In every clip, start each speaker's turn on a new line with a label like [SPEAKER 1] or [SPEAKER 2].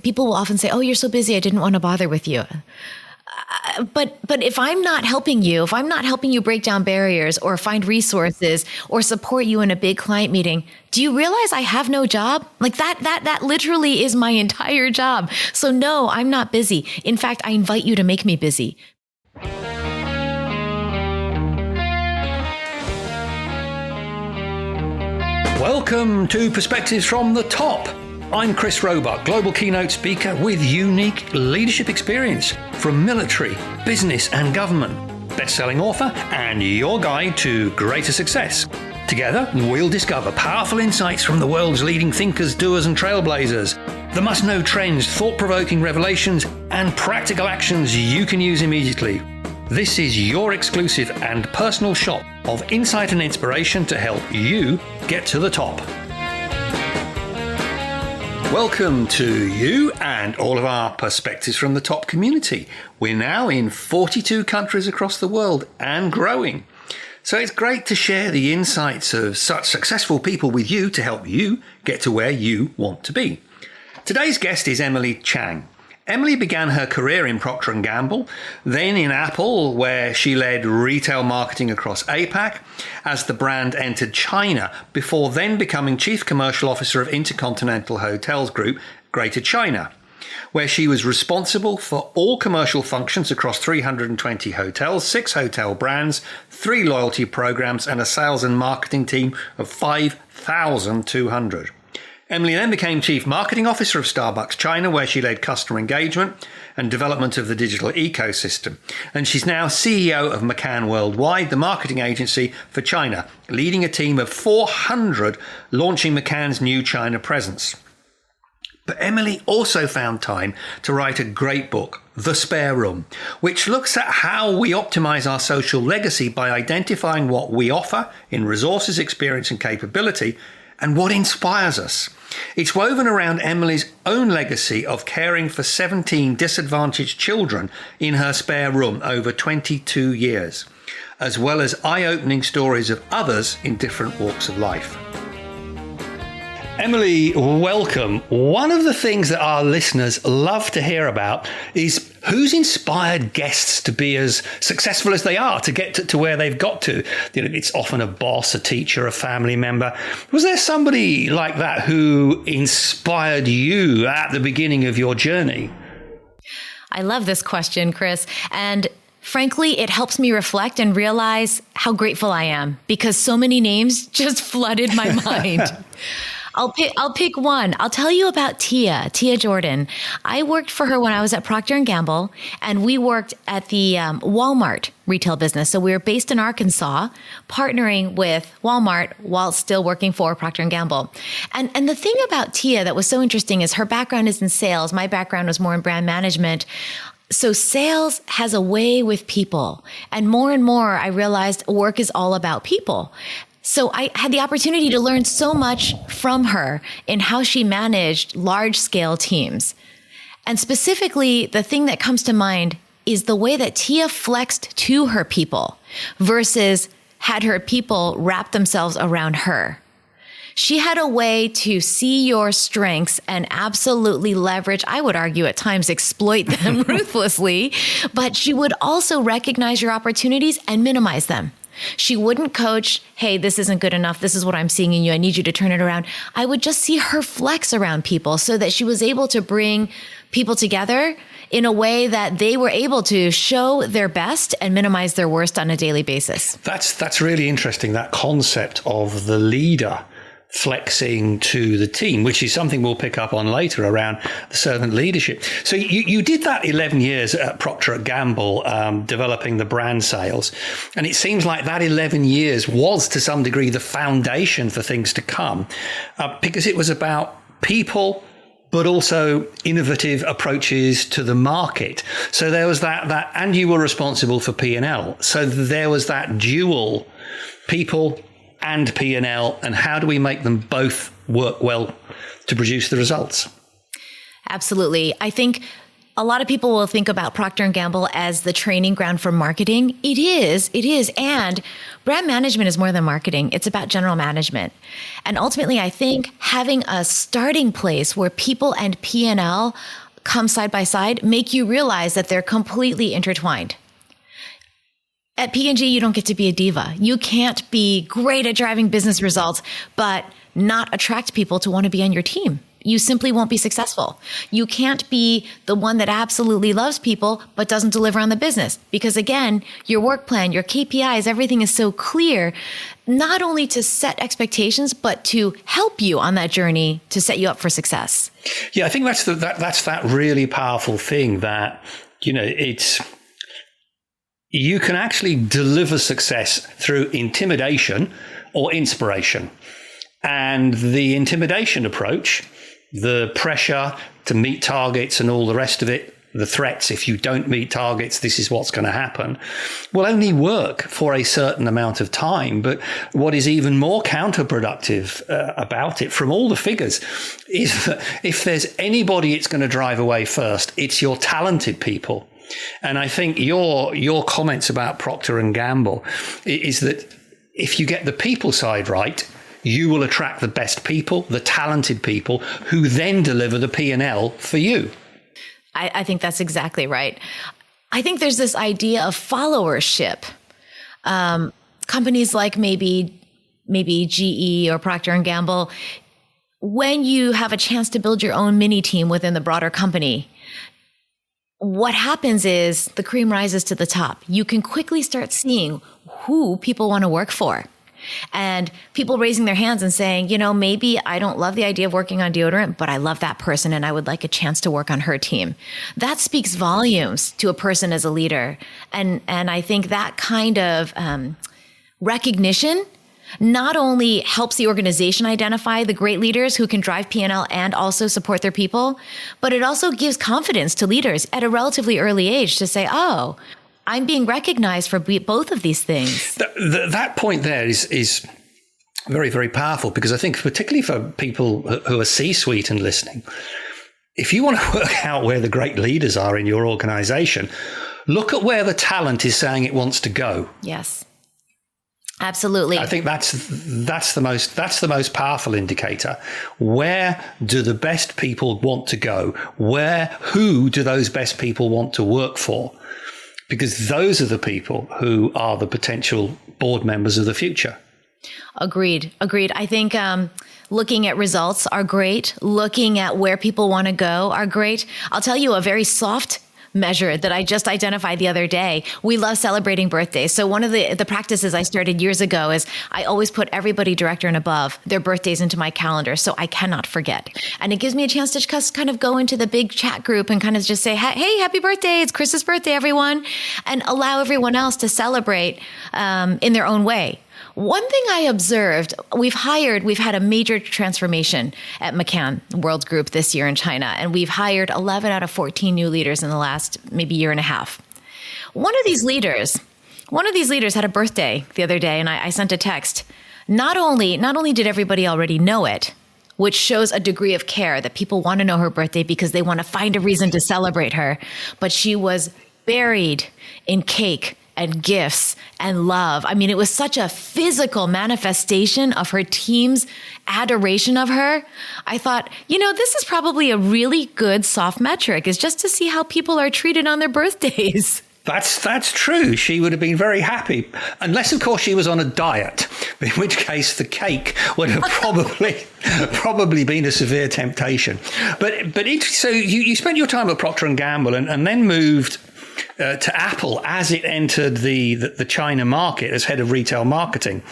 [SPEAKER 1] People will often say, oh, you're so busy, I didn't want to bother with you. But if I'm not helping you, break down barriers or find resources or support you in a big client meeting, do you realize I have no job? Like that literally is my entire job. So no, I'm not busy. In fact, I invite you to make me busy.
[SPEAKER 2] Welcome to Perspectives from the Top. I'm Chris Roebuck, global keynote speaker with unique leadership experience from military, business and government, best-selling author and your guide to greater success. Together, we'll discover powerful insights from the world's leading thinkers, doers and trailblazers, the must-know trends, thought-provoking revelations and practical actions you can use immediately. This is your exclusive and personal shot of insight and inspiration to help you get to the top. Welcome to you and all of our Perspectives from the Top community. We're now in 42 countries across the world and growing. So it's great to share the insights of such successful people with you to help you get to where you want to be. Today's guest is Emily Chang. Emily began her career in Procter & Gamble, then in Apple, where she led retail marketing across APAC as the brand entered China, before then becoming Chief Commercial Officer of Intercontinental Hotels Group, Greater China, where she was responsible for all commercial functions across 320 hotels, 6 hotel brands, 3 loyalty programs, and a sales and marketing team of 5,200. Emily then became Chief Marketing Officer of Starbucks China, where she led customer engagement and development of the digital ecosystem. And she's now CEO of McCann Worldwide, the marketing agency for China, leading a team of 400 launching McCann's new China presence. But Emily also found time to write a great book, The Spare Room, which looks at how we optimize our social legacy by identifying what we offer in resources, experience and capability, and what inspires us. It's woven around Emily's own legacy of caring for 17 disadvantaged children in her spare room over 22 years, as well as eye-opening stories of others in different walks of life. Emily, welcome. One of the things that our listeners love to hear about is who's inspired guests to be as successful as they are, to get to where they've got to. You know, it's often a boss, a teacher, a family member. Was there somebody like that who inspired you at the beginning of your journey?
[SPEAKER 1] I love this question, Chris. And frankly, it helps me reflect and realize how grateful I am because so many names just flooded my mind. I'll pick one. I'll tell you about Tia Jordan. I worked for her when I was at Procter & Gamble, and we worked at the Walmart retail business. So we were based in Arkansas, partnering with Walmart while still working for Procter & Gamble. And the thing about Tia that was so interesting is her background is in sales. My background was more in brand management. So sales has a way with people. And more I realized work is all about people. So I had the opportunity to learn so much from her in how she managed large-scale teams. And specifically, the thing that comes to mind is the way that Tia flexed to her people versus had her people wrap themselves around her. She had a way to see your strengths and absolutely leverage, I would argue at times exploit them ruthlessly, but she would also recognize your opportunities and minimize them. She wouldn't coach, hey, this isn't good enough. This is what I'm seeing in you. I need you to turn it around. I would just see her flex around people so that she was able to bring people together in a way that they were able to show their best and minimize their worst on a daily basis.
[SPEAKER 2] That's really interesting, that concept of the leader flexing to the team, which is something we'll pick up on later around the servant leadership. So you did that 11 years at Procter & Gamble, developing the brand sales. And it seems like that 11 years was to some degree the foundation for things to come, because it was about people, but also innovative approaches to the market. So there was that, and you were responsible for P&L. So there was that dual people and P&L, and how do we make them both work well to produce the results?
[SPEAKER 1] Absolutely. I think A lot of people will think about Procter & Gamble as the training ground for marketing. It is. And brand management is more than marketing. It's about general management. And ultimately, I think having a starting place where people and P&L come side by side make you realize that they're completely intertwined. At P&G, you don't get to be a diva. You can't be great at driving business results, but not attract people to want to be on your team. You simply won't be successful. You can't be the one that absolutely loves people, but doesn't deliver on the business. Because again, your work plan, your KPIs, everything is so clear, not only to set expectations, but to help you on that journey to set you up for success.
[SPEAKER 2] Yeah, I think that's that really powerful thing that, you can actually deliver success through intimidation or inspiration. And the intimidation approach, the pressure to meet targets and all the rest of it, the threats, if you don't meet targets, this is what's going to happen, will only work for a certain amount of time. But what is even more counterproductive about it, from all the figures, is that if there's anybody it's going to drive away first, it's your talented people. And I think your comments about Procter & Gamble is that if you get the people side right, you will attract the best people, the talented people, who then deliver the P&L for you.
[SPEAKER 1] I think that's exactly right. I think there's this idea of followership. Companies like maybe GE or Procter & Gamble, when you have a chance to build your own mini team within the broader company, what happens is the cream rises to the top. You can quickly start seeing who people want to work for. And people raising their hands and saying, maybe I don't love the idea of working on deodorant, but I love that person and I would like a chance to work on her team. That speaks volumes to a person as a leader. And I think that kind of recognition not only helps the organization identify the great leaders who can drive P&L and also support their people, but it also gives confidence to leaders at a relatively early age to say, oh, I'm being recognized for both of these things.
[SPEAKER 2] That point there is very, very powerful, because I think particularly for people who are C-suite and listening, if you want to work out where the great leaders are in your organization, look at where the talent is saying it wants to go.
[SPEAKER 1] Yes. Absolutely.
[SPEAKER 2] I think that's the most powerful indicator. Where do the best people want to go? Who do those best people want to work for? Because those are the people who are the potential board members of the future. Agreed.
[SPEAKER 1] I think looking at results are great. Looking at where people want to go are great. I'll tell you a very soft measure that I just identified the other day. We love celebrating birthdays. So one of the practices I started years ago is I always put everybody director and above their birthdays into my calendar so I cannot forget. And it gives me a chance to just kind of go into the big chat group and kind of just say, hey, happy birthday. It's Chris's birthday, everyone. And allow everyone else to celebrate in their own way. One thing I observed, we've had a major transformation at McCann World Group this year in China, and we've hired 11 out of 14 new leaders in the last maybe year and a half. One of these leaders had a birthday the other day, and I sent a text. Not only did everybody already know it, which shows a degree of care that people want to know her birthday because they want to find a reason to celebrate her, but she was buried in cake and gifts and love. I mean, it was such a physical manifestation of her team's adoration of her. I thought, this is probably a really good soft metric, is just to see how people are treated on their birthdays.
[SPEAKER 2] That's true. She would have been very happy, unless, of course, she was on a diet, in which case the cake would have probably been a severe temptation. So you spent your time at Procter & Gamble and then moved to Apple as it entered the China market as head of retail marketing.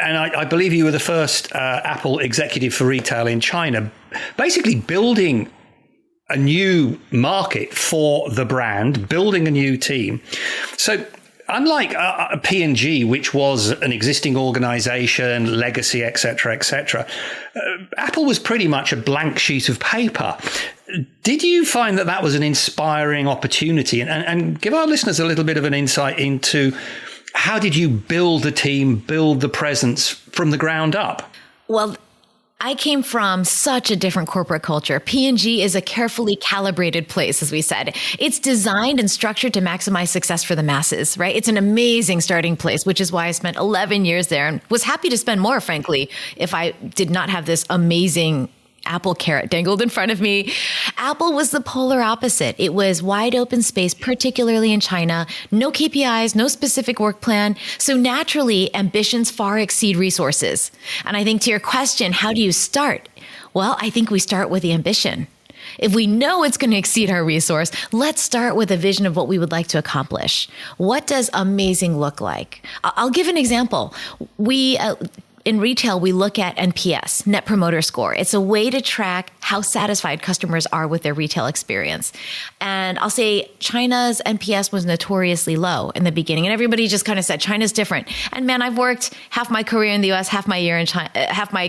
[SPEAKER 2] And I believe you were the first Apple executive for retail in China, basically building a new market for the brand, building a new team. So unlike P&G, which was an existing organization, legacy, et cetera, Apple was pretty much a blank sheet of paper. Did you find that was an inspiring opportunity? And give our listeners a little bit of an insight into how did you build the team, build the presence from the ground up?
[SPEAKER 1] Well, I came from such a different corporate culture. P&G is a carefully calibrated place, as we said. It's designed and structured to maximize success for the masses, right? It's an amazing starting place, which is why I spent 11 years there and was happy to spend more, frankly, if I did not have this amazing Apple carrot dangled in front of me. Apple was the polar opposite. It was wide open space, particularly in China, no KPIs, no specific work plan. So naturally, ambitions far exceed resources. And I think to your question, how do you start? Well, I think we start with the ambition. If we know it's going to exceed our resource, let's start with a vision of what we would like to accomplish. What does amazing look like? I'll give an example. In retail, we look at NPS, Net Promoter Score. It's a way to track how satisfied customers are with their retail experience. And I'll say China's NPS was notoriously low in the beginning. And everybody just kind of said, China's different. And man, I've worked half my career in the US, half my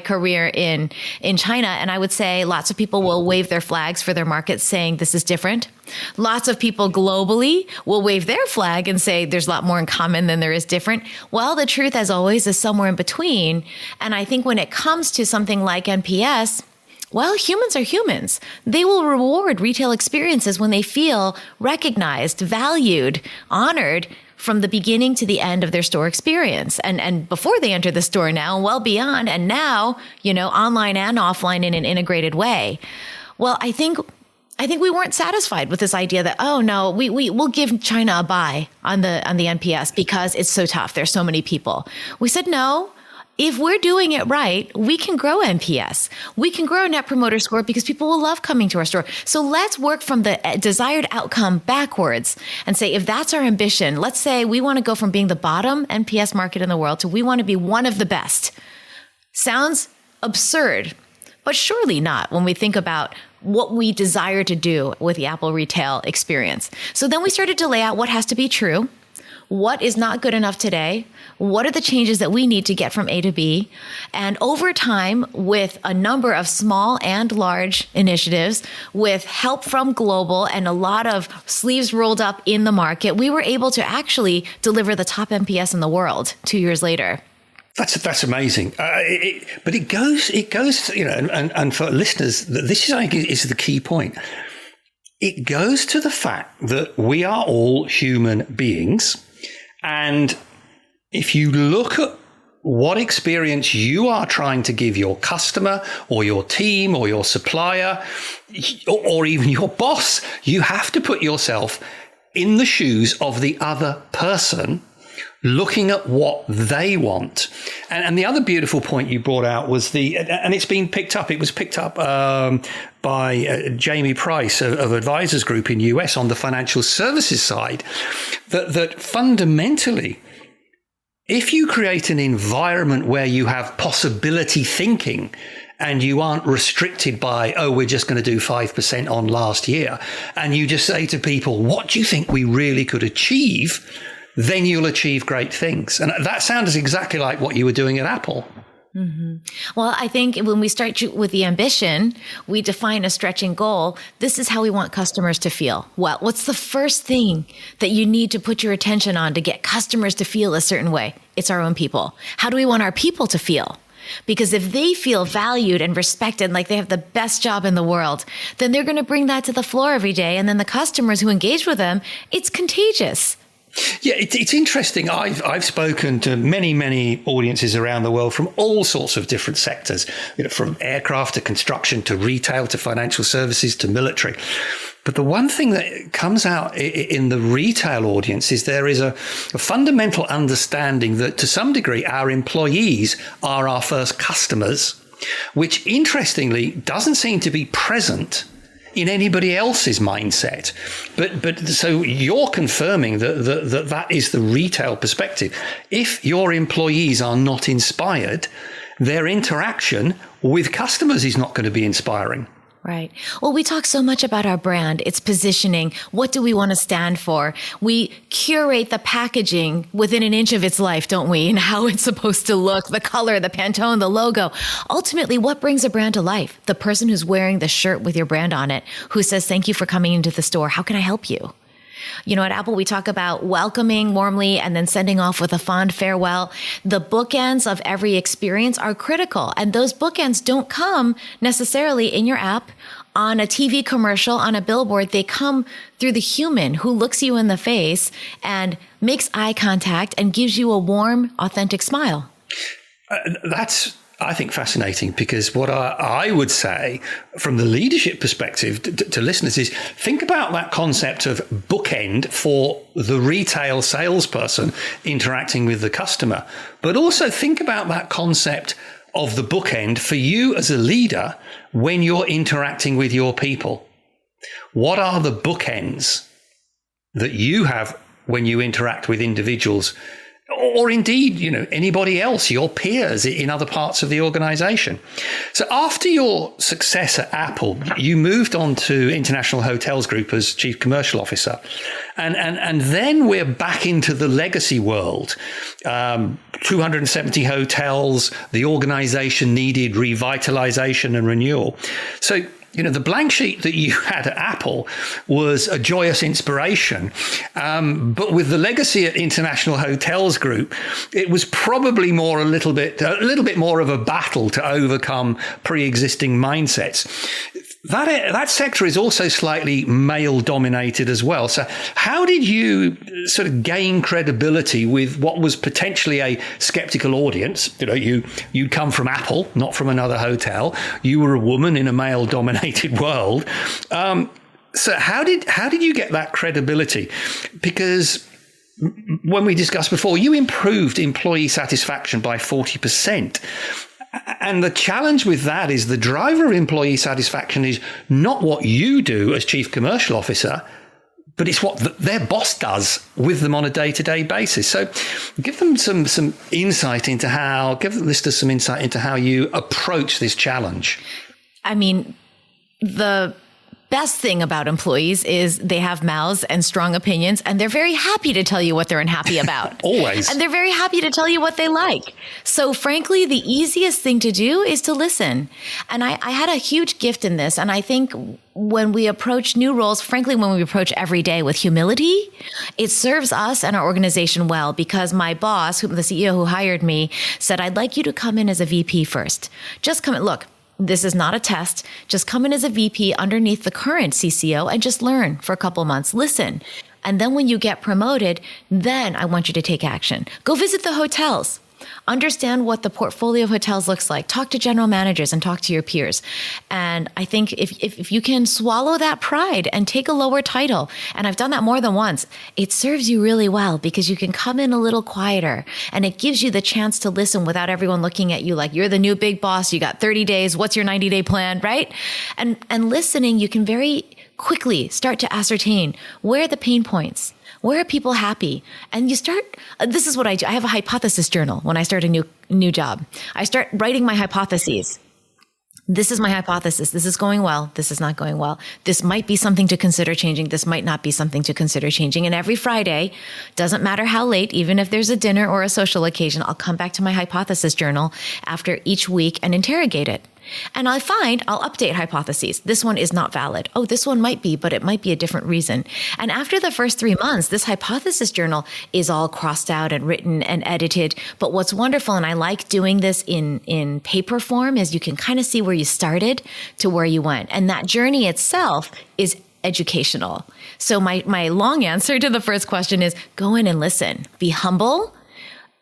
[SPEAKER 1] career in China. And I would say lots of people will wave their flags for their markets saying this is different. Lots of people globally will wave their flag and say there's a lot more in common than there is different. Well, the truth, as always, is somewhere in between. And I think when it comes to something like NPS, well, humans are humans. They will reward retail experiences when they feel recognized, valued, honored from the beginning to the end of their store experience. And before they enter the store now, well beyond, and now, online and offline in an integrated way. Well, I think we weren't satisfied with this idea that, oh no, we'll give China a buy on the NPS because it's so tough. There's so many people. We said, no, if we're doing it right, we can grow NPS. We can grow Net Promoter Score because people will love coming to our store. So let's work from the desired outcome backwards and say, if that's our ambition, let's say we want to go from being the bottom NPS market in the world to we want to be one of the best. Sounds absurd, but surely not when we think about what we desire to do with the Apple retail experience. So then we started to lay out what has to be true, what is not good enough today, what are the changes that we need to get from A to B. And over time, with a number of small and large initiatives, with help from global and a lot of sleeves rolled up in the market, we were able to actually deliver the top NPS in the world 2 years later.
[SPEAKER 2] That's amazing. But it goes, and for listeners, this is, I think, is the key point. It goes to the fact that we are all human beings. And if you look at what experience you are trying to give your customer or your team or your supplier or even your boss, you have to put yourself in the shoes of the other person, looking at what they want. And the other beautiful point you brought out was and it's been picked up. It was picked up by Jamie Price of Advisors Group in US on the financial services side, that fundamentally, if you create an environment where you have possibility thinking and you aren't restricted by, we're just going to do 5% on last year, and you just say to people, what do you think we really could achieve? Then you'll achieve great things. And that sounds exactly like what you were doing at Apple.
[SPEAKER 1] Mm-hmm. Well, I think when we start with the ambition, we define a stretching goal. This is how we want customers to feel. Well, what's the first thing that you need to put your attention on to get customers to feel a certain way? It's our own people. How do we want our people to feel? Because if they feel valued and respected, like they have the best job in the world, then they're going to bring that to the floor every day. And then the customers who engage with them, it's contagious.
[SPEAKER 2] Yeah, it's interesting. I've spoken to many audiences around the world from all sorts of different sectors, from aircraft to construction to retail to financial services to military. But the one thing that comes out in the retail audience is there is a fundamental understanding that to some degree our employees are our first customers, which interestingly doesn't seem to be present in anybody else's mindset. But so you're confirming that is the retail perspective. If your employees are not inspired, their interaction with customers is not going to be inspiring.
[SPEAKER 1] Right. Well, we talk so much about our brand, its positioning. What do we want to stand for? We curate the packaging within an inch of its life, don't we? And how it's supposed to look, the color, the Pantone, the logo. Ultimately, what brings a brand to life? The person who's wearing the shirt with your brand on it, who says, thank you for coming into the store. How can I help you? You know, at Apple, we talk about welcoming warmly and then sending off with a fond farewell. The bookends of every experience are critical. And those bookends don't come necessarily in your app, on a TV commercial, on a billboard. They come through the human who looks you in the face and makes eye contact and gives you a warm, authentic smile.
[SPEAKER 2] That's, I think, fascinating, because what I would say from the leadership perspective to listeners is think about that concept of bookend for the retail salesperson interacting with the customer, but also think about that concept of the bookend for you as a leader when you're interacting with your people. What are the bookends that you have when you interact with individuals, or indeed, you know, anybody else, your peers in other parts of the organization? So after your success at Apple, you moved on to International Hotels Group as Chief Commercial Officer. And then we're back into the legacy world. 270 hotels, the organization needed revitalization and renewal. So, you know, the blank sheet that you had at Apple was a joyous inspiration. But with the legacy at International Hotels Group, it was probably a little bit more of a battle to overcome pre-existing mindsets. That sector is also slightly male dominated as well. So how did you sort of gain credibility with what was potentially a skeptical audience? You know, you'd come from Apple, not from another hotel. You were a woman in a male dominated world. So how did you get that credibility? Because when we discussed before, you improved employee satisfaction by 40%. And the challenge with that is the driver of employee satisfaction is not what you do as Chief Commercial Officer, but it's what their boss does with them on a day-to-day basis. So give them some insight into give the listeners some insight into how you approach this challenge.
[SPEAKER 1] I mean, the best thing about employees is they have mouths and strong opinions, and they're very happy to tell you what they're unhappy about.
[SPEAKER 2] Always.
[SPEAKER 1] And they're very happy to tell you what they like. So frankly, the easiest thing to do is to listen. And I had a huge gift in this. And I think when we approach new roles, frankly, when we approach every day with humility, it serves us and our organization well, because my boss, the CEO who hired me, said, I'd like you to come in as a VP first. Just come in. Look, this is not a test. Just come in as a VP underneath the current CCO and just learn for a couple months. Listen. And then when you get promoted, then I want you to take action. Go visit the hotels. Understand what the portfolio of hotels looks like. Talk to general managers and talk to your peers. And I think if you can swallow that pride and take a lower title, and I've done that more than once, it serves you really well, because you can come in a little quieter and it gives you the chance to listen without everyone looking at you like you're the new big boss. You got 30 days. What's your 90-day plan, right? And listening, you can very quickly start to ascertain where are the pain points. Where are people happy? And you start, this is what I do. I have a hypothesis journal when I start a new job. I start writing my hypotheses. This is my hypothesis. This is going well. This is not going well. This might be something to consider changing. This might not be something to consider changing. And every Friday, doesn't matter how late, even if there's a dinner or a social occasion, I'll come back to my hypothesis journal after each week and interrogate it. And I'll update hypotheses. This one is not valid. Oh, this one might be, but it might be a different reason. And after the first 3 months, this hypothesis journal is all crossed out and written and edited. But what's wonderful, and I like doing this in paper form, is you can kind of see where you started to where you went. And that journey itself is educational. So my long answer to the first question is go in and listen. Be humble.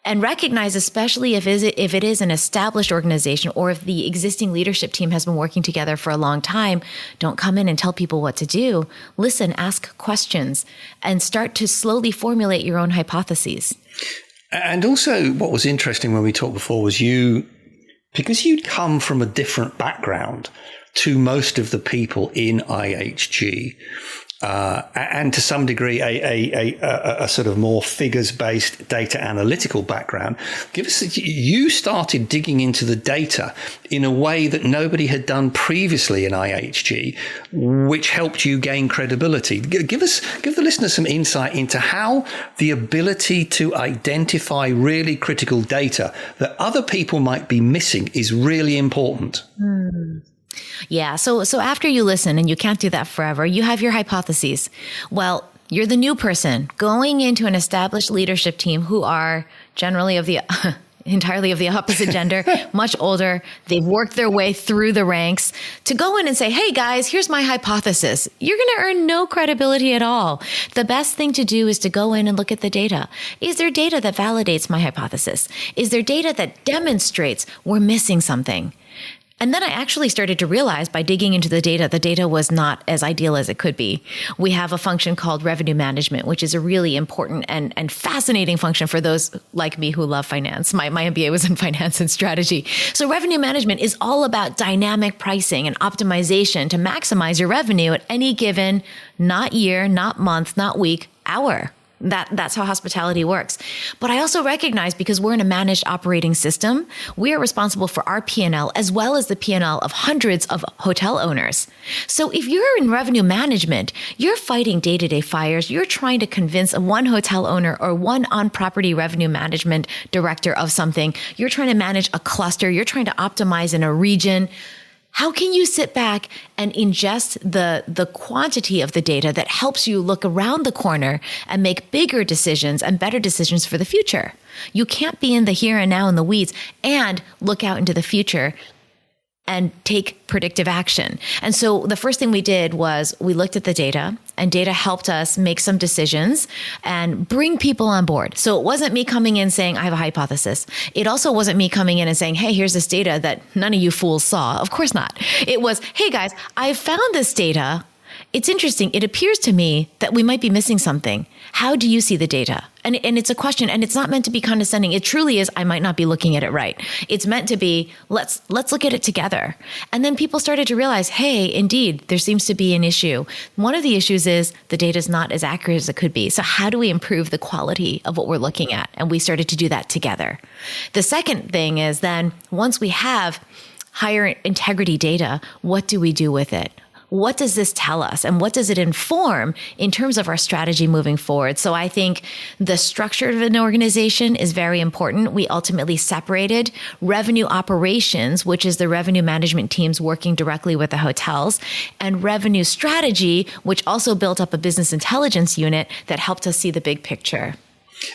[SPEAKER 1] And recognize, especially if it is an established organization or if the existing leadership team has been working together for a long time, don't come in and tell people what to do. Listen, ask questions, and start to slowly formulate your own hypotheses.
[SPEAKER 2] And also what was interesting when we talked before was because you'd come from a different background to most of the people in IHG, and to some degree a sort of more figures-based data analytical background. You started digging into the data in a way that nobody had done previously in IHG, which helped you gain credibility. Give the listeners some insight into how the ability to identify really critical data that other people might be missing is really important. Yeah.
[SPEAKER 1] So after you listen, and you can't do that forever, you have your hypotheses. Well, you're the new person going into an established leadership team who are generally of the entirely of the opposite gender, much older. They've worked their way through the ranks to go in and say, hey guys, here's my hypothesis. You're going to earn no credibility at all. The best thing to do is to go in and look at the data. Is there data that validates my hypothesis? Is there data that demonstrates we're missing something? And then I actually started to realize by digging into the data was not as ideal as it could be. We have a function called revenue management, which is a really important and fascinating function for those like me who love finance. My MBA was in finance and strategy. So revenue management is all about dynamic pricing and optimization to maximize your revenue at any given, not year, not month, not week, hour. That's how hospitality works. But I also recognize, because we're in a managed operating system, we are responsible for our P&L as well as the P&L of hundreds of hotel owners. So if you're in revenue management, you're fighting day-to-day fires. You're trying to convince one hotel owner or one on-property revenue management director of something. You're trying to manage a cluster. You're trying to optimize in a region. How can you sit back and ingest the quantity of the data that helps you look around the corner and make bigger decisions and better decisions for the future? You can't be in the here and now in the weeds and look out into the future and take predictive action. And so the first thing we did was we looked at the data, and data helped us make some decisions and bring people on board. So it wasn't me coming in saying, I have a hypothesis. It also wasn't me coming in and saying, hey, here's this data that none of you fools saw. Of course not. It was, hey guys, I found this data. It's interesting. It appears to me that we might be missing something. How do you see the data? And it's a question, and it's not meant to be condescending. It truly is, I might not be looking at it right. It's meant to be, let's look at it together. And then people started to realize, hey, indeed, there seems to be an issue. One of the issues is the data is not as accurate as it could be. So how do we improve the quality of what we're looking at? And we started to do that together. The second thing is then, once we have higher integrity data, what do we do with it? What does this tell us? And what does it inform in terms of our strategy moving forward? So I think the structure of an organization is very important. We ultimately separated revenue operations, which is the revenue management teams working directly with the hotels, and revenue strategy, which also built up a business intelligence unit that helped us see the big picture.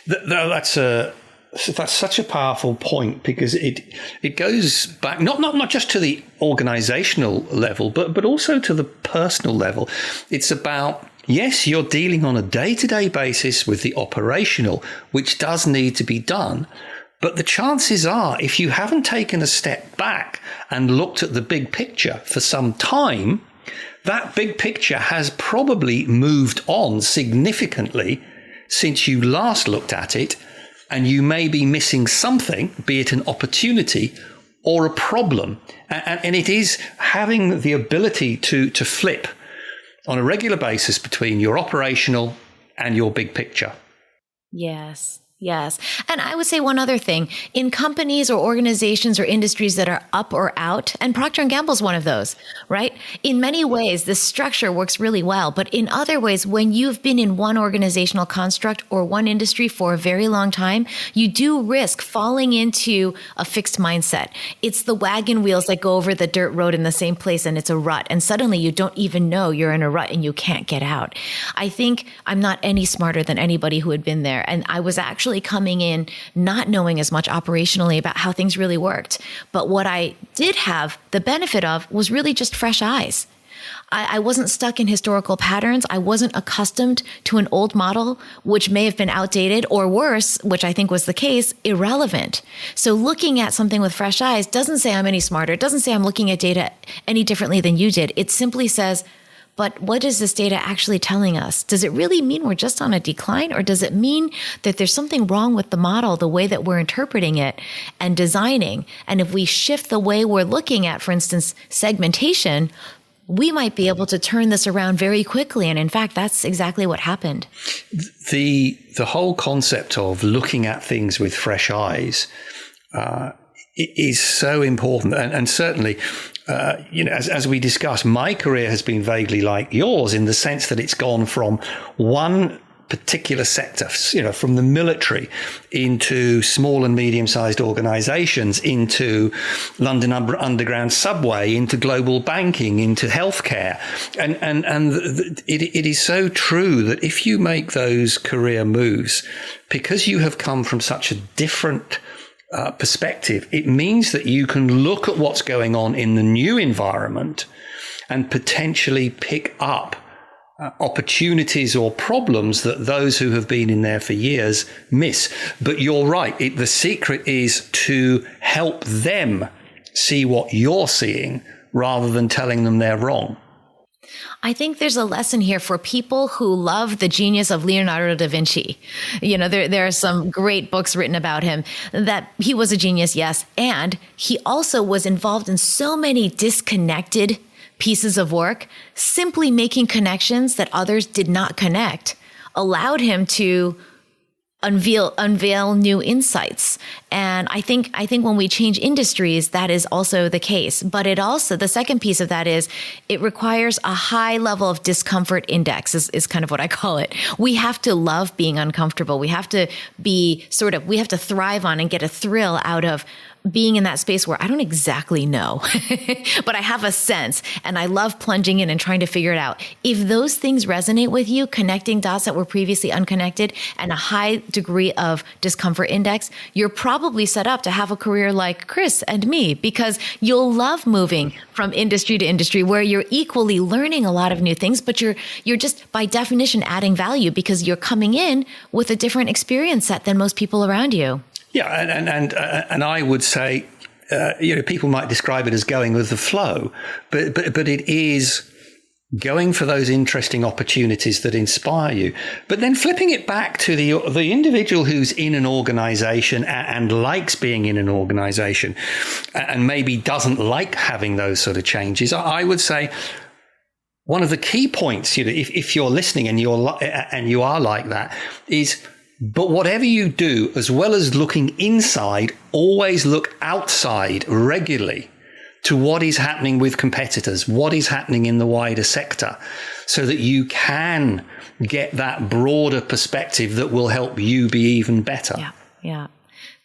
[SPEAKER 2] That's such a powerful point, because it goes back not just to the organizational level, but also to the personal level. It's about, yes, you're dealing on a day-to-day basis with the operational, which does need to be done. But the chances are, if you haven't taken a step back and looked at the big picture for some time, that big picture has probably moved on significantly since you last looked at it. And you may be missing something, be it an opportunity or a problem. And it is having the ability to flip on a regular basis between your operational and your big picture.
[SPEAKER 1] Yes. Yes. And I would say one other thing. In companies or organizations or industries that are up or out, and Procter & Gamble is one of those, right? In many ways, this structure works really well. But in other ways, when you've been in one organizational construct or one industry for a very long time, you do risk falling into a fixed mindset. It's the wagon wheels that go over the dirt road in the same place, and it's a rut. And suddenly you don't even know you're in a rut and you can't get out. I think I'm not any smarter than anybody who had been there. And I was actually coming in not knowing as much operationally about how things really worked. But what I did have the benefit of was really just fresh eyes. I wasn't stuck in historical patterns. I wasn't accustomed to an old model, which may have been outdated, or worse, which I think was the case, irrelevant. So looking at something with fresh eyes doesn't say I'm any smarter. It doesn't say I'm looking at data any differently than you did. It simply says, but what is this data actually telling us? Does it really mean we're just on a decline, or does it mean that there's something wrong with the model, the way that we're interpreting it and designing? And if we shift the way we're looking at, for instance, segmentation, we might be able to turn this around very quickly. And in fact, that's exactly what happened.
[SPEAKER 2] The whole concept of looking at things with fresh eyes is so important. And certainly, as we discussed, my career has been vaguely like yours in the sense that it's gone from one particular sector, from the military into small and medium-sized organizations, into London Underground subway, into global banking, into healthcare. And it is so true that if you make those career moves, because you have come from such a different perspective, it means that you can look at what's going on in the new environment and potentially pick up opportunities or problems that those who have been in there for years miss. But you're right. The secret is to help them see what you're seeing rather than telling them they're wrong.
[SPEAKER 1] I think there's a lesson here for people who love the genius of Leonardo da Vinci. There are some great books written about him, that he was a genius, yes. And he also was involved in so many disconnected pieces of work. Simply making connections that others did not connect allowed him to unveil new insights. And I think when we change industries, that is also the case. But it also, the second piece of that is it requires a high level of discomfort index is kind of what I call it. We have to love being uncomfortable. We have to we have to thrive on and get a thrill out of being in that space where I don't exactly know, but I have a sense and I love plunging in and trying to figure it out. If those things resonate with you, connecting dots that were previously unconnected and a high degree of discomfort index, you're probably set up to have a career like Chris and me, because you'll love moving from industry to industry where you're equally learning a lot of new things, but you're just by definition adding value because you're coming in with a different experience set than most people around you.
[SPEAKER 2] Yeah, and I would say, people might describe it as going with the flow, but it is going for those interesting opportunities that inspire you. But then flipping it back to the individual who's in an organization and likes being in an organization and maybe doesn't like having those sort of changes, I would say one of the key points, if you're listening and you are like that, is. But whatever you do, as well as looking inside, always look outside regularly to what is happening with competitors, what is happening in the wider sector, so that you can get that broader perspective that will help you be even better.
[SPEAKER 1] Yeah.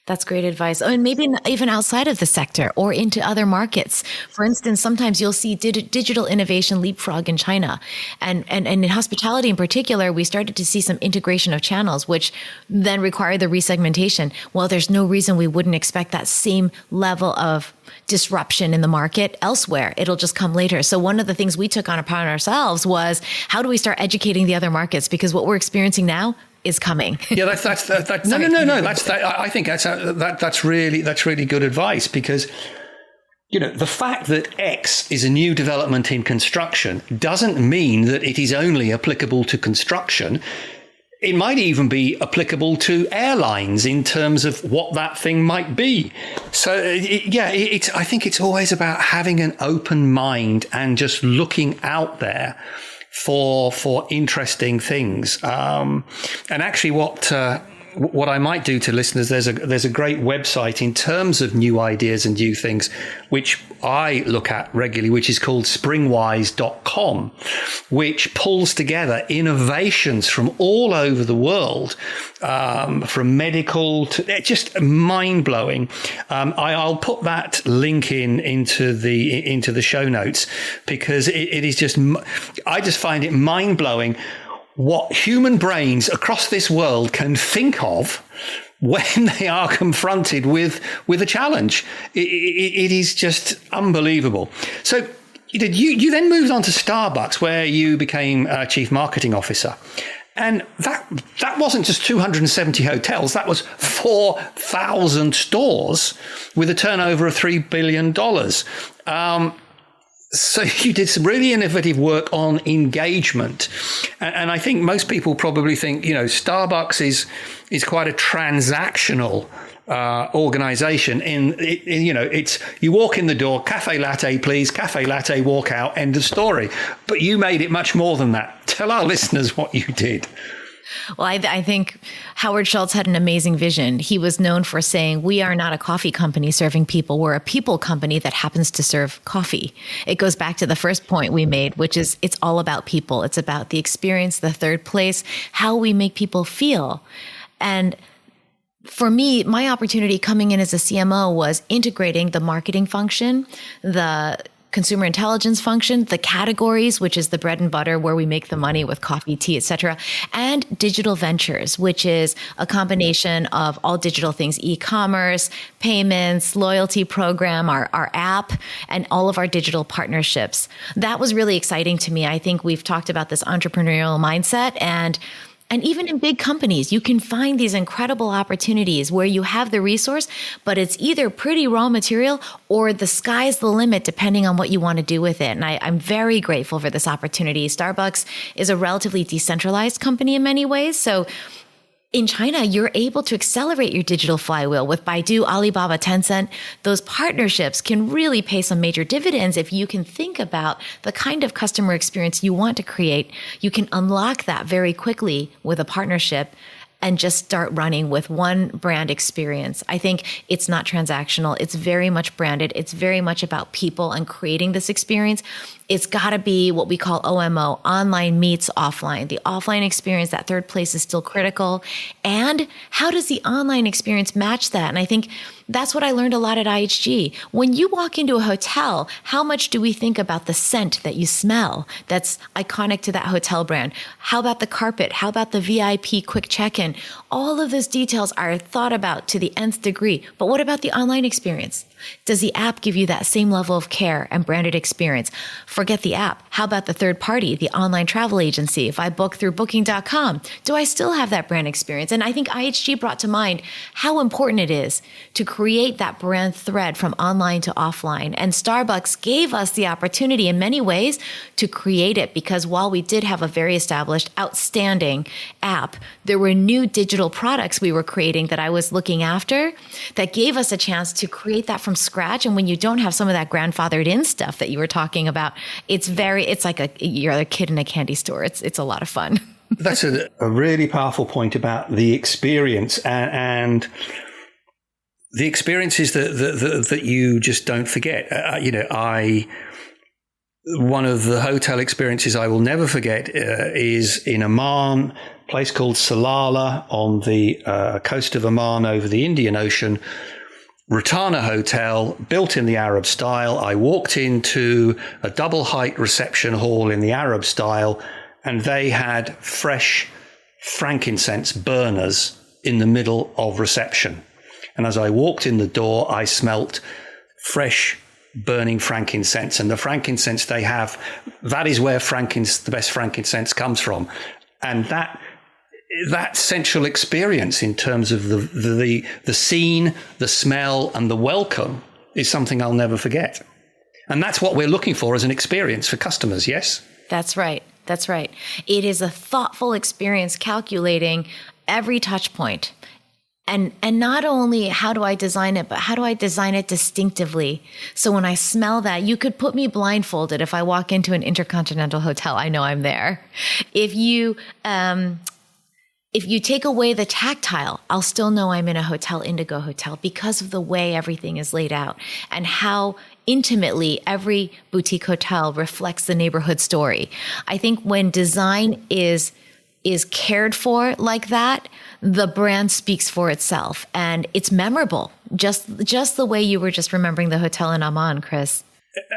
[SPEAKER 1] That's great advice. And maybe even outside of the sector or into other markets. For instance, sometimes you'll see digital innovation leapfrog in China. And in hospitality in particular, we started to see some integration of channels, which then require the resegmentation. Well, there's no reason we wouldn't expect that same level of disruption in the market elsewhere. It'll just come later. So one of the things we took upon ourselves was, how do we start educating the other markets? Because what we're experiencing now is coming.
[SPEAKER 2] Yeah, no. I think that's really good advice, because the fact that X is a new development in construction doesn't mean that it is only applicable to construction. It might even be applicable to airlines in terms of what that thing might be. So I think it's always about having an open mind and just looking out there for interesting things. And actually what I might do to listeners, there's a great website in terms of new ideas and new things, which I look at regularly, which is called springwise.com, which pulls together innovations from all over the world, from medical to just mind blowing. I'll put that link into the show notes, because it is just, I just find it mind blowing what human brains across this world can think of when they are confronted with a challenge. It is just unbelievable. So you then moved on to Starbucks, where you became chief marketing officer. And that wasn't just 270 hotels. That was 4,000 stores with a turnover of $3 billion. So you did some really innovative work on engagement. And I think most people probably think, Starbucks is quite a transactional organization. It's you walk in the door, cafe latte, please, cafe latte, walk out, end of story. But you made it much more than that. Tell our listeners what you did.
[SPEAKER 1] Well, I think Howard Schultz had an amazing vision. He was known for saying, we are not a coffee company serving people. We're a people company that happens to serve coffee. It goes back to the first point we made, which is it's all about people. It's about the experience, the third place, how we make people feel. And for me, my opportunity coming in as a CMO was integrating the marketing function, the consumer intelligence function, the categories, which is the bread and butter where we make the money with coffee, tea, et cetera, and digital ventures, which is a combination of all digital things, e-commerce, payments, loyalty program, our app, and all of our digital partnerships. That was really exciting to me. I think we've talked about this entrepreneurial mindset, and even in big companies, you can find these incredible opportunities where you have the resource, but it's either pretty raw material or the sky's the limit depending on what you want to do with it. And I'm very grateful for this opportunity. Starbucks is a relatively decentralized company in many ways. So in China, you're able to accelerate your digital flywheel with Baidu, Alibaba, Tencent. Those partnerships can really pay some major dividends if you can think about the kind of customer experience you want to create. You can unlock that very quickly with a partnership and just start running with one brand experience. I think it's not transactional. It's very much branded. It's very much about people and creating this experience. It's got to be what we call OMO, online meets offline. The offline experience, that third place, is still critical. And how does the online experience match that? And I think that's what I learned a lot at IHG. When you walk into a hotel, how much do we think about the scent that you smell that's iconic to that hotel brand? How about the carpet? How about the VIP quick check-in? All of those details are thought about to the nth degree. But what about the online experience? Does the app give you that same level of care and branded experience? Forget the app. How about the third party, the online travel agency? If I book through booking.com, do I still have that brand experience? And I think IHG brought to mind how important it is to create that brand thread from online to offline. And Starbucks gave us the opportunity in many ways to create it, because while we did have a very established, outstanding app, there were new digital products we were creating that I was looking after that gave us a chance to create that from scratch. And when you don't have some of that grandfathered in stuff that you were talking about, it's like you're a kid in a candy store. It's a lot of fun.
[SPEAKER 2] That's a really powerful point about the experience, and the experiences that you just don't forget. One of the hotel experiences I will never forget is in Oman, a place called Salalah on the coast of Oman over the Indian Ocean. Ratana Hotel, built in the Arab style. I walked into a double height reception hall in the Arab style, and they had fresh frankincense burners in the middle of reception. And as I walked in the door, I smelt fresh burning frankincense. And the frankincense they have, that is where the best frankincense comes from. And that sensual experience in terms of the scene, the smell, and the welcome is something I'll never forget. And that's what we're looking for as an experience for customers, yes?
[SPEAKER 1] That's right. That's right. It is a thoughtful experience, calculating every touch point. And not only how do I design it, but how do I design it distinctively? So when I smell that, you could put me blindfolded. If I walk into an intercontinental hotel, I know I'm there. If you take away the tactile, I'll still know I'm in a Hotel Indigo hotel because of the way everything is laid out and how intimately every boutique hotel reflects the neighborhood story. I think when design is cared for like that, the brand speaks for itself and it's memorable. Just the way you were just remembering the hotel in Amman, Chris.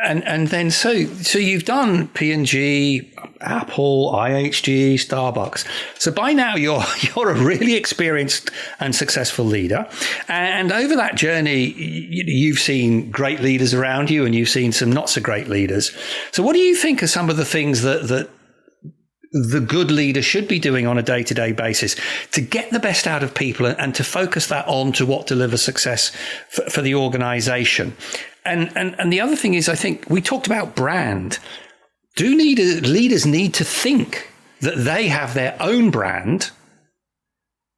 [SPEAKER 2] And then so you've done P&G, Apple, IHG, Starbucks. So by now you're a really experienced and successful leader. And over that journey, you've seen great leaders around you, and you've seen some not so great leaders. So what do you think are some of the things that the good leader should be doing on a day-to-day basis to get the best out of people and to focus that on to what delivers success for the organization? And the other thing is, I think we talked about brand. Do leaders need to think that they have their own brand,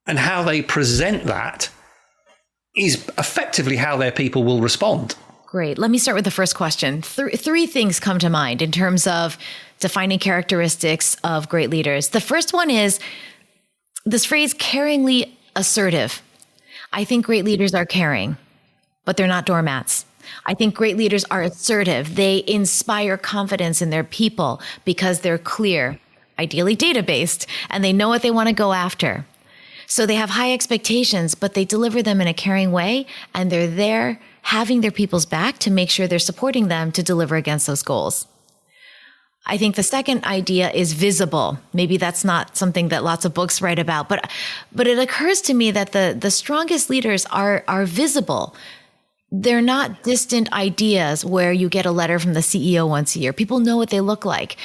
[SPEAKER 2] and how they present that is effectively how their people will respond?
[SPEAKER 1] Great. Let me start with the first question. Three things come to mind in terms of defining characteristics of great leaders. The first one is this phrase, caringly assertive. I think great leaders are caring, but they're not doormats. I think great leaders are assertive. They inspire confidence in their people because they're clear, ideally data-based, and they know what they want to go after. So they have high expectations, but they deliver them in a caring way, and they're there having their people's back to make sure they're supporting them to deliver against those goals. I think the second idea is visible. Maybe that's not something that lots of books write about, but it occurs to me that the strongest leaders are visible. They're not distant ideas where you get a letter from the CEO once a year. People know what they look like.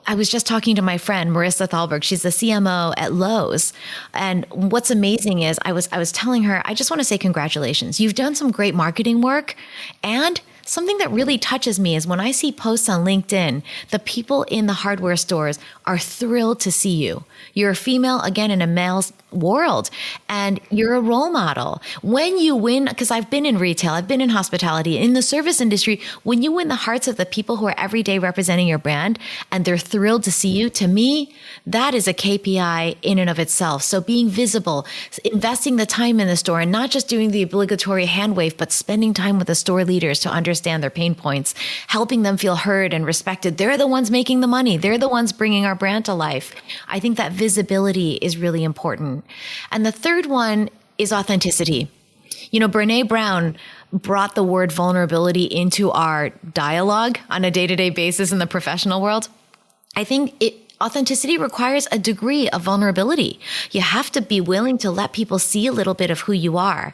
[SPEAKER 1] I was just talking to my friend, Marissa Thalberg. She's the CMO at Lowe's. And what's amazing is I was telling her, I just want to say congratulations. You've done some great marketing work. And something that really touches me is when I see posts on LinkedIn, the people in the hardware stores are thrilled to see you. You're a female, again, in a male's world, and you're a role model. When you win, because I've been in retail, I've been in hospitality, in the service industry, when you win the hearts of the people who are every day representing your brand, and they're thrilled to see you, to me, that is a KPI in and of itself. So being visible, investing the time in the store, and not just doing the obligatory hand wave, but spending time with the store leaders to understand their pain points, helping them feel heard and respected. They're the ones making the money. They're the ones bringing our brand to life. I think that visibility is really important. And the third one is authenticity. You know, Brené Brown brought the word vulnerability into our dialogue on a day-to-day basis in the professional world. I think authenticity requires a degree of vulnerability. You have to be willing to let people see a little bit of who you are.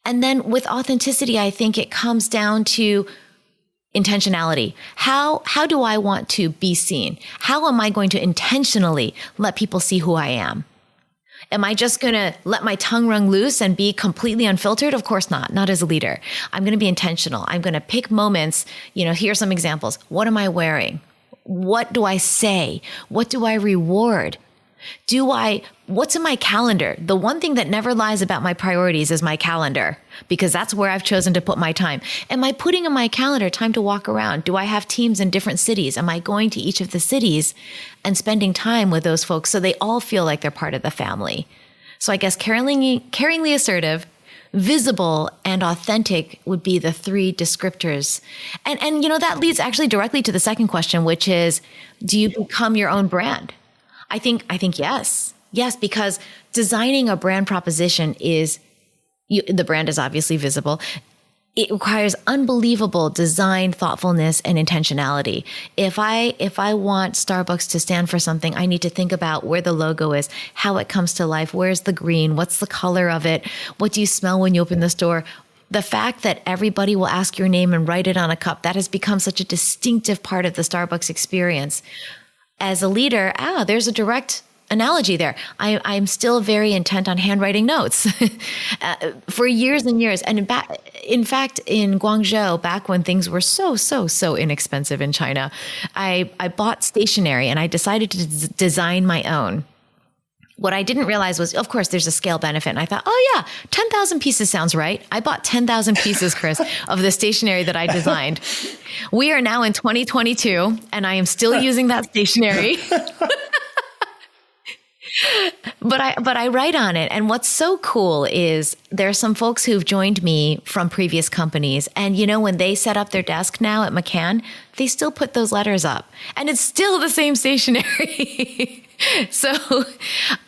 [SPEAKER 1] And then with authenticity, I think it comes down to intentionality. How do I want to be seen? How am I going to intentionally let people see who I am? Am I just going to let my tongue run loose and be completely unfiltered? Of course not as a leader. I'm going to be intentional. I'm going to pick moments. You know, here are some examples. What am I wearing? What do I say? What do I reward? What's in my calendar? The one thing that never lies about my priorities is my calendar, because that's where I've chosen to put my time. Am I putting in my calendar time to walk around? Do I have teams in different cities? Am I going to each of the cities and spending time with those folks so they all feel like they're part of the family? So I guess caringly assertive, visible, and authentic would be the three descriptors. And you know, that leads actually directly to the second question, which is, do you become your own brand? I think yes. Yes, because designing a brand proposition the brand is obviously visible. It requires unbelievable design, thoughtfulness, and intentionality. If I want Starbucks to stand for something, I need to think about where the logo is, how it comes to life, where's the green, what's the color of it, what do you smell when you open the store? The fact that everybody will ask your name and write it on a cup, that has become such a distinctive part of the Starbucks experience. As a leader, there's a direct analogy there. I'm still very intent on handwriting notes for years and years. And in fact, in Guangzhou, back when things were so inexpensive in China, I bought stationery and I decided to design my own. What I didn't realize was, of course, there's a scale benefit. And I thought, 10,000 pieces sounds right. I bought 10,000 pieces, Chris, of the stationery that I designed. We are now in 2022, and I am still using that stationery. But I write on it. And what's so cool is there are some folks who've joined me from previous companies. And, you know, when they set up their desk now at McCann, they still put those letters up. And it's still the same stationery. So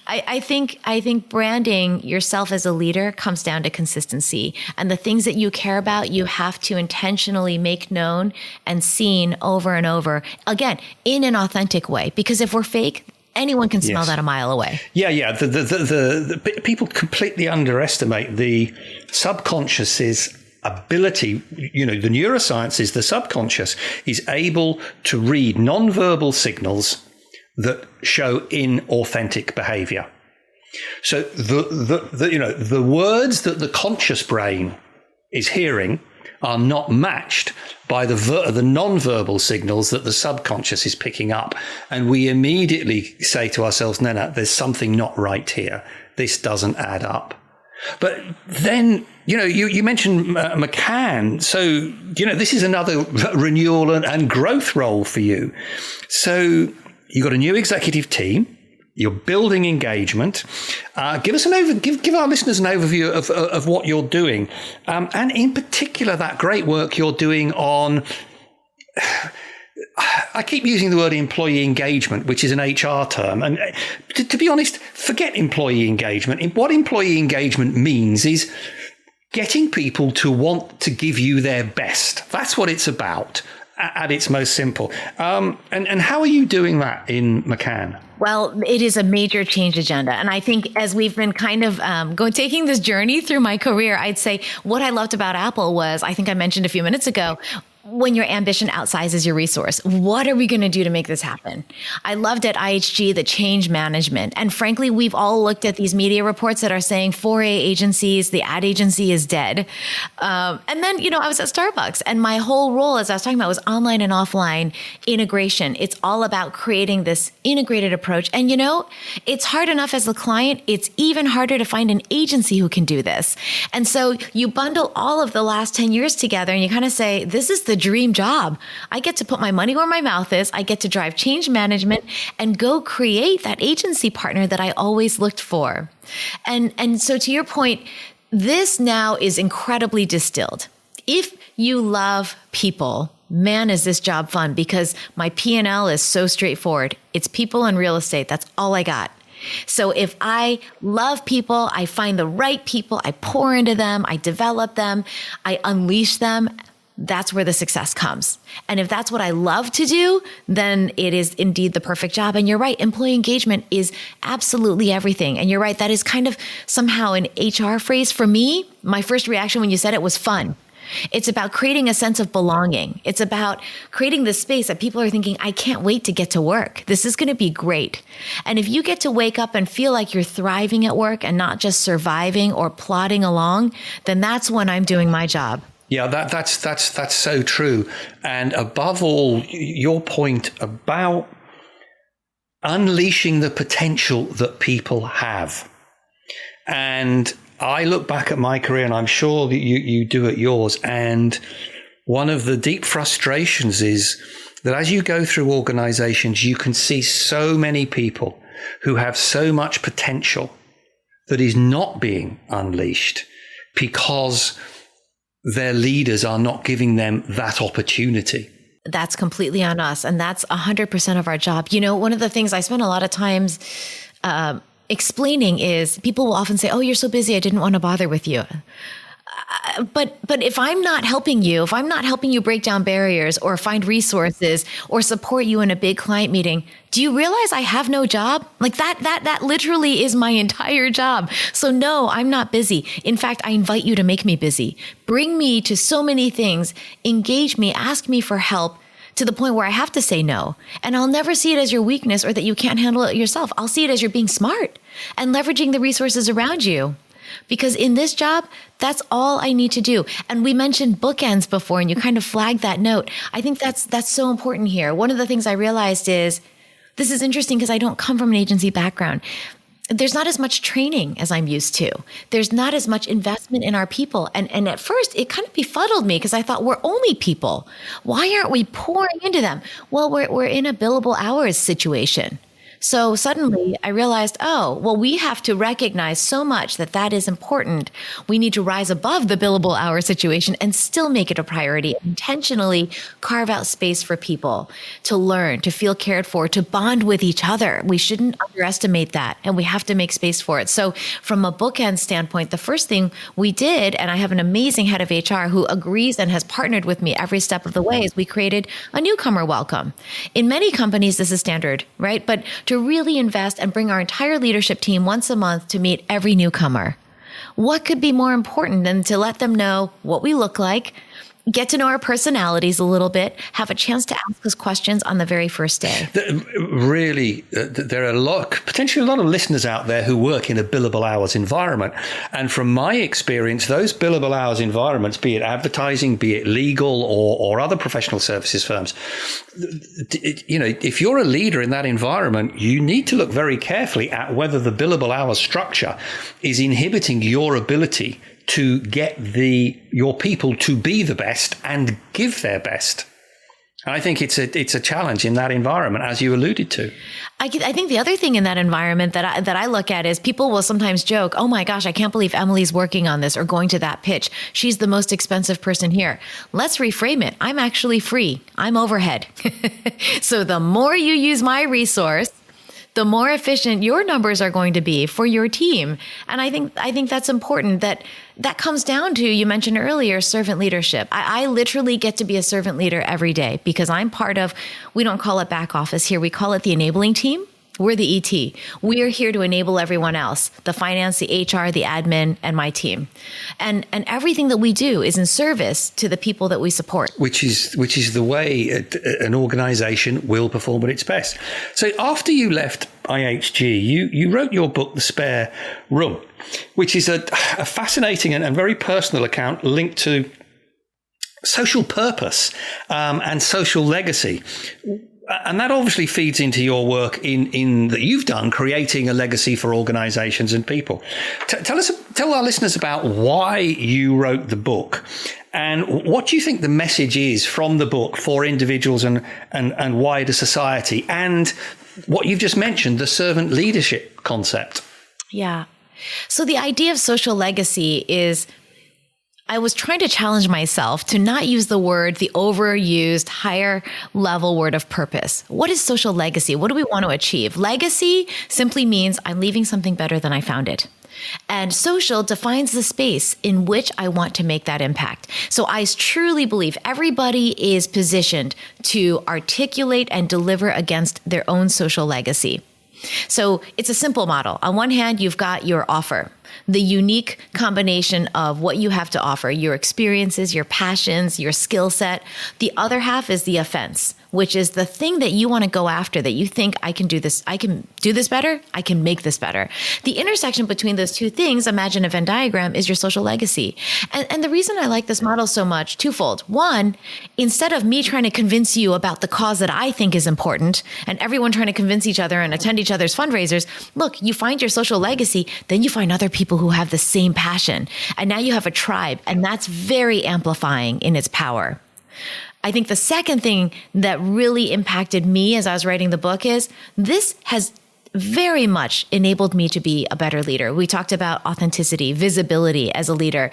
[SPEAKER 1] I think branding yourself as a leader comes down to consistency. And the things that you care about, you have to intentionally make known and seen over and over, again, in an authentic way. Because if we're fake, anyone can smell that a mile away. Yeah.
[SPEAKER 2] The people completely underestimate the subconscious's ability. You know, the neuroscience is the subconscious is able to read nonverbal signals that show inauthentic behavior. So the words that the conscious brain is hearing are not matched by the nonverbal signals that the subconscious is picking up. And we immediately say to ourselves, no, there's something not right here. This doesn't add up. But then, you know, you mentioned McCann. So, you know, this is another renewal and growth role for you. So you got a new executive team. You're building engagement. Give our listeners an overview of what you're doing, and in particular that great work you're doing on. I keep using the word employee engagement, which is an HR term, and to be honest, forget employee engagement. What employee engagement means is getting people to want to give you their best. That's what it's about at its most simple. And how are you doing that in McCann?
[SPEAKER 1] Well, it is a major change agenda. And I think as we've been kind of taking this journey through my career, I'd say what I loved about Apple was, I think I mentioned a few minutes ago, when your ambition outsizes your resource, what are we going to do to make this happen? I loved at IHG the change management. And frankly, we've all looked at these media reports that are saying 4A agencies, the ad agency is dead. And then, I was at Starbucks and my whole role, as I was talking about, was online and offline integration. It's all about creating this integrated approach. And it's hard enough as a client. It's even harder to find an agency who can do this. And so you bundle all of the last 10 years together and you kind of say, this is the dream job. I get to put my money where my mouth is. I get to drive change management and go create that agency partner that I always looked for. And so to your point, this now is incredibly distilled. If you love people, man, is this job fun, because my P&L is so straightforward. It's people and real estate. That's all I got. So if I love people, I find the right people, I pour into them, I develop them, I unleash them. That's where the success comes. And if that's what I love to do, then it is indeed the perfect job. And you're right, employee engagement is absolutely everything. And you're right, that is kind of somehow an HR phrase. For me, my first reaction when you said it was fun. It's about creating a sense of belonging. It's about creating this space that people are thinking, I can't wait to get to work. This is going to be great. And if you get to wake up and feel like you're thriving at work and not just surviving or plodding along, then that's when I'm doing my job.
[SPEAKER 2] Yeah, that's so true. And above all, your point about unleashing the potential that people have. And I look back at my career, and I'm sure that you do at yours. And one of the deep frustrations is that as you go through organizations, you can see so many people who have so much potential that is not being unleashed because their leaders are not giving them that opportunity.
[SPEAKER 1] That's completely on us. And that's 100% of our job. One of the things I spend a lot of times explaining is people will often say, oh, you're so busy, I didn't want to bother with you. But if I'm not helping you break down barriers or find resources or support you in a big client meeting, do you realize I have no job? Like that literally is my entire job. So no, I'm not busy. In fact, I invite you to make me busy. Bring me to so many things, engage me, ask me for help to the point where I have to say no. And I'll never see it as your weakness or that you can't handle it yourself. I'll see it as you're being smart and leveraging the resources around you. Because in this job, that's all I need to do. And we mentioned bookends before, and you kind of flagged that note. I think that's so important here. One of the things I realized is, this is interesting because I don't come from an agency background. There's not as much training as I'm used to. There's not as much investment in our people. And at first, it kind of befuddled me because I thought, we're only people. Why aren't we pouring into them? Well, we're in a billable hours situation. So suddenly I realized, we have to recognize so much that is important. We need to rise above the billable hour situation and still make it a priority, intentionally carve out space for people to learn, to feel cared for, to bond with each other. We shouldn't underestimate that, and we have to make space for it. So from a bookend standpoint, the first thing we did, and I have an amazing head of HR who agrees and has partnered with me every step of the way, is we created a newcomer welcome. In many companies, this is standard, right? But to really invest and bring our entire leadership team once a month to meet every newcomer. What could be more important than to let them know what we look like, get to know our personalities a little bit, have a chance to ask us questions on the very first day?
[SPEAKER 2] Really, there are potentially a lot of listeners out there who work in a billable hours environment. And from my experience, those billable hours environments, be it advertising, be it legal or other professional services firms, if you're a leader in that environment, you need to look very carefully at whether the billable hours structure is inhibiting your ability to get your people to be the best and give their best. And I think it's a challenge in that environment, as you alluded to.
[SPEAKER 1] I think the other thing in that environment that I look at is people will sometimes joke, oh my gosh, I can't believe Emily's working on this or going to that pitch. She's the most expensive person here. Let's reframe it. I'm actually free. I'm overhead. So the more you use my resource, the more efficient your numbers are going to be for your team. And I think that's important. That comes down to, you mentioned earlier, servant leadership. I literally get to be a servant leader every day because I'm part of, we don't call it back office here. We call it the enabling team. We're the ET. We are here to enable everyone else, the finance, the HR, the admin, and my team. And everything that we do is in service to the people that we support.
[SPEAKER 2] Which is the way an organization will perform at its best. So after you left IHG, you wrote your book, The Spare Room, which is a fascinating and very personal account linked to social purpose and social legacy. And that obviously feeds into your work in that you've done, creating a legacy for organizations and people. Tell our listeners about why you wrote the book and what you think the message is from the book for individuals and wider society, and what you've just mentioned, the servant leadership concept.
[SPEAKER 1] Yeah. So the idea of social legacy is, I was trying to challenge myself to not use the overused, higher level word of purpose. What is social legacy? What do we want to achieve? Legacy simply means I'm leaving something better than I found it. And social defines the space in which I want to make that impact. So I truly believe everybody is positioned to articulate and deliver against their own social legacy. So it's a simple model. On one hand, you've got your offer, the unique combination of what you have to offer, your experiences, your passions, your skill set. The other half is the offense, which is the thing that you want to go after, that you think I can do this better, I can make this better. The intersection between those two things, imagine a Venn diagram, is your social legacy. And the reason I like this model so much, twofold. One, instead of me trying to convince you about the cause that I think is important and everyone trying to convince each other and attend each other's fundraisers, look, you find your social legacy, then you find other people who have the same passion. And now you have a tribe, and that's very amplifying in its power. I think the second thing that really impacted me as I was writing the book is this has very much enabled me to be a better leader. We talked about authenticity, visibility as a leader.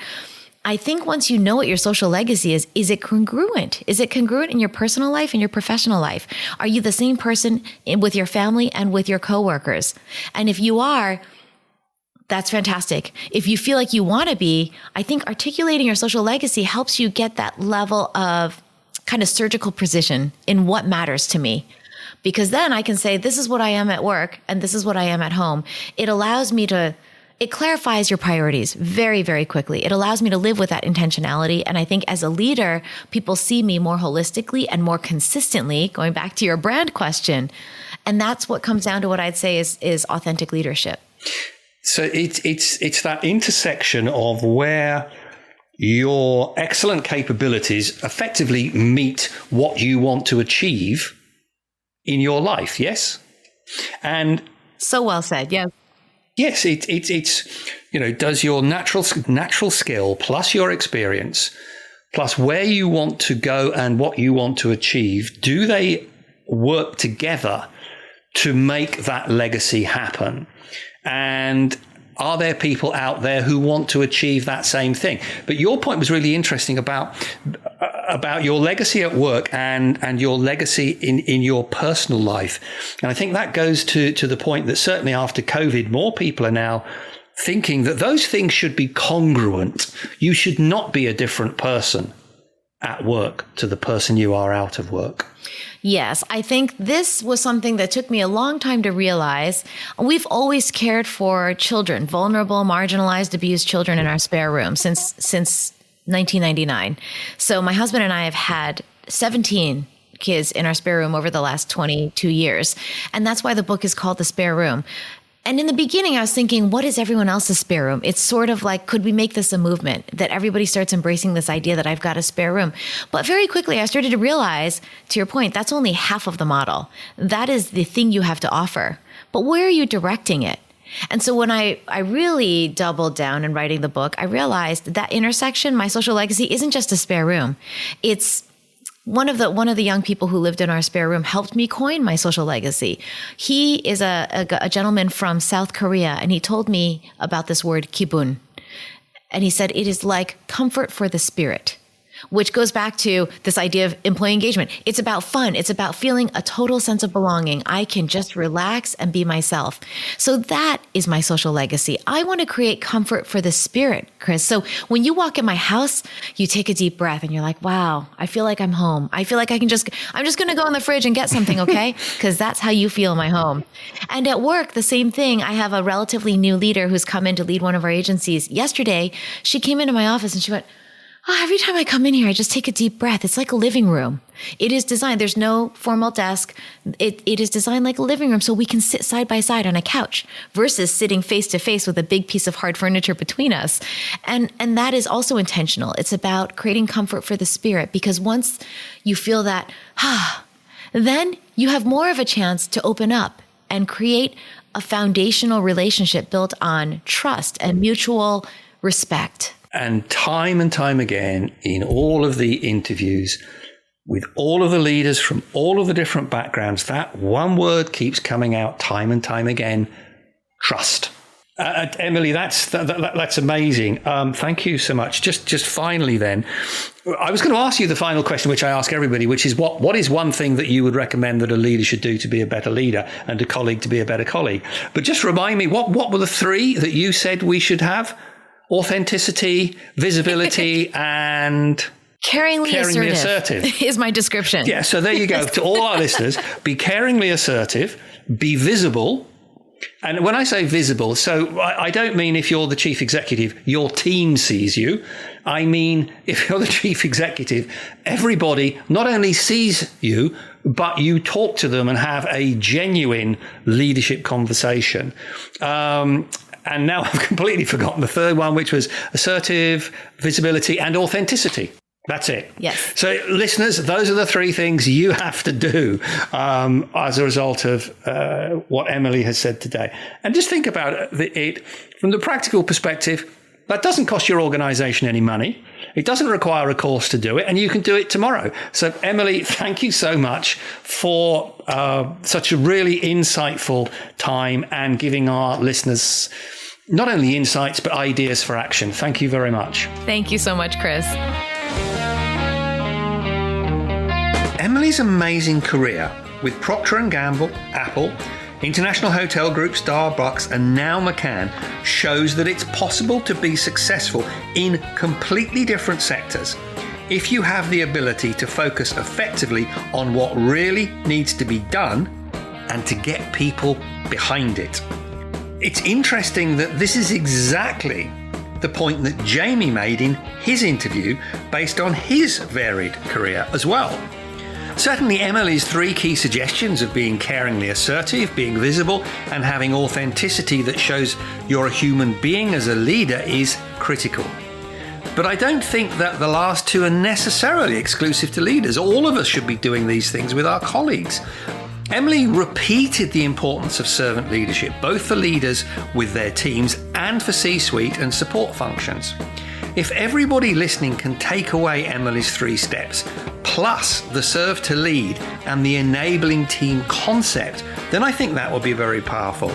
[SPEAKER 1] I think once you know what your social legacy is it congruent? Is it congruent in your personal life and your professional life? Are you the same person with your family and with your coworkers? And if you are, that's fantastic. If you feel like you want to be, I think articulating your social legacy helps you get that level of kind of surgical precision in what matters to me. Because then I can say, this is what I am at work and this is what I am at home. It allows me it clarifies your priorities very, very quickly. It allows me to live with that intentionality. And I think as a leader, people see me more holistically and more consistently, going back to your brand question. And that's what comes down to what I'd say is authentic leadership.
[SPEAKER 2] So it's that intersection of where your excellent capabilities effectively meet what you want to achieve in your life, yes? And
[SPEAKER 1] so well said, yeah.
[SPEAKER 2] Yes, it's does your natural skill plus your experience plus where you want to go and what you want to achieve, do they work together to make that legacy happen? And are there people out there who want to achieve that same thing? But your point was really interesting about your legacy at work and your legacy in your personal life. And I think that goes to the point that certainly after COVID, more people are now thinking that those things should be congruent. You should not be a different person at work to the person you are out of work.
[SPEAKER 1] Yes, I think this was something that took me a long time to realize. We've always cared for children, vulnerable, marginalized, abused children in our spare room since 1999. So my husband and I have had 17 kids in our spare room over the last 22 years. And that's why the book is called The Spare Room. And in the beginning, I was thinking, what is everyone else's spare room? It's sort of like, could we make this a movement that everybody starts embracing this idea that I've got a spare room? But very quickly, I started to realize, to your point, that's only half of the model. That is the thing you have to offer. But where are you directing it? And so when I really doubled down in writing the book, I realized that intersection, my social legacy, isn't just a spare room. It's One of the young people who lived in our spare room helped me coin my social legacy. He is a gentleman from South Korea, and he told me about this word kibun. And he said it is like comfort for the spirit, which goes back to this idea of employee engagement. It's about fun. It's about feeling a total sense of belonging. I can just relax and be myself. So that is my social legacy. I want to create comfort for the spirit, Chris. So when you walk in my house, you take a deep breath and you're like, wow, I feel like I'm home. I feel like I'm just going to go in the fridge and get something, okay? Because that's how you feel in my home. And at work, the same thing. I have a relatively new leader who's come in to lead one of our agencies. Yesterday, she came into my office and she went, oh, every time I come in here, I just take a deep breath. It's like a living room. It is designed. There's no formal desk. It is designed like a living room so we can sit side by side on a couch versus sitting face to face with a big piece of hard furniture between us. And that is also intentional. It's about creating comfort for the spirit, because once you feel that, then you have more of a chance to open up and create a foundational relationship built on trust and mutual respect.
[SPEAKER 2] And time again, in all of the interviews with all of the leaders from all of the different backgrounds, that one word keeps coming out time and time again: trust. Emily, that's amazing. Thank you so much. Just finally then, I was going to ask you the final question, which I ask everybody, which is what is one thing that you would recommend that a leader should do to be a better leader and a colleague to be a better colleague? But just remind me, what were the three that you said we should have? Authenticity, visibility, and
[SPEAKER 1] caringly assertive is my description.
[SPEAKER 2] Yeah, so there you go. To all our listeners, be caringly assertive, be visible. And when I say visible, so I don't mean if you're the chief executive, your team sees you. I mean, if you're the chief executive, everybody not only sees you, but you talk to them and have a genuine leadership conversation. And now I've completely forgotten the third one, which was assertive, visibility, and authenticity. That's it.
[SPEAKER 1] Yes.
[SPEAKER 2] So listeners, those are the three things you have to do as a result of what Emily has said today. And just think about it from the practical perspective. That doesn't cost your organization any money. It doesn't require a course to do it, and you can do it tomorrow. So, Emily, thank you so much for such a really insightful time and giving our listeners not only insights, but ideas for action. Thank you very much.
[SPEAKER 1] Thank you so much, Chris.
[SPEAKER 2] Emily's amazing career with Procter & Gamble, Apple, International Hotel Group, Starbucks, and now McCann shows that it's possible to be successful in completely different sectors if you have the ability to focus effectively on what really needs to be done and to get people behind it. It's interesting that this is exactly the point that Jamie made in his interview based on his varied career as well. Certainly, Emily's three key suggestions of being caringly assertive, being visible, and having authenticity that shows you're a human being as a leader is critical. But I don't think that the last two are necessarily exclusive to leaders. All of us should be doing these things with our colleagues. Emily repeated the importance of servant leadership, both for leaders with their teams and for C-suite and support functions. If everybody listening can take away Emily's 3 steps, plus the serve to lead and the enabling team concept, then I think that will be very powerful.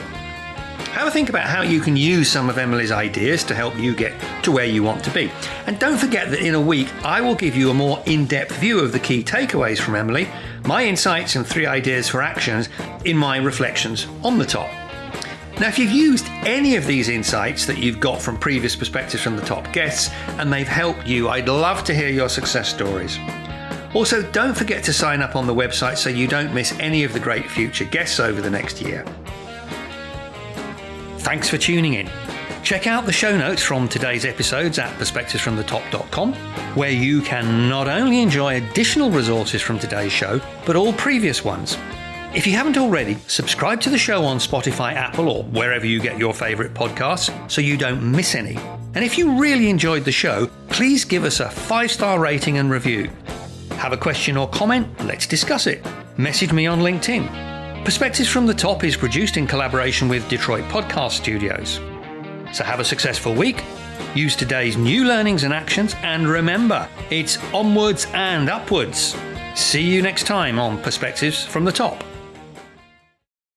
[SPEAKER 2] Have a think about how you can use some of Emily's ideas to help you get to where you want to be. And don't forget that in a week, I will give you a more in-depth view of the key takeaways from Emily, my insights and 3 ideas for actions in my reflections on the top. Now, if you've used any of these insights that you've got from previous perspectives from the top guests and they've helped you, I'd love to hear your success stories. Also, don't forget to sign up on the website so you don't miss any of the great future guests over the next year. Thanks for tuning in. Check out the show notes from today's episodes at perspectivesfromthetop.com, where you can not only enjoy additional resources from today's show, but all previous ones. If you haven't already, subscribe to the show on Spotify, Apple, or wherever you get your favourite podcasts so you don't miss any. And if you really enjoyed the show, please give us a 5-star rating and review. Have a question or comment? Let's discuss it. Message me on LinkedIn. Perspectives from the Top is produced in collaboration with Detroit Podcast Studios. So have a successful week, use today's new learnings and actions, and remember, it's onwards and upwards. See you next time on Perspectives from the Top.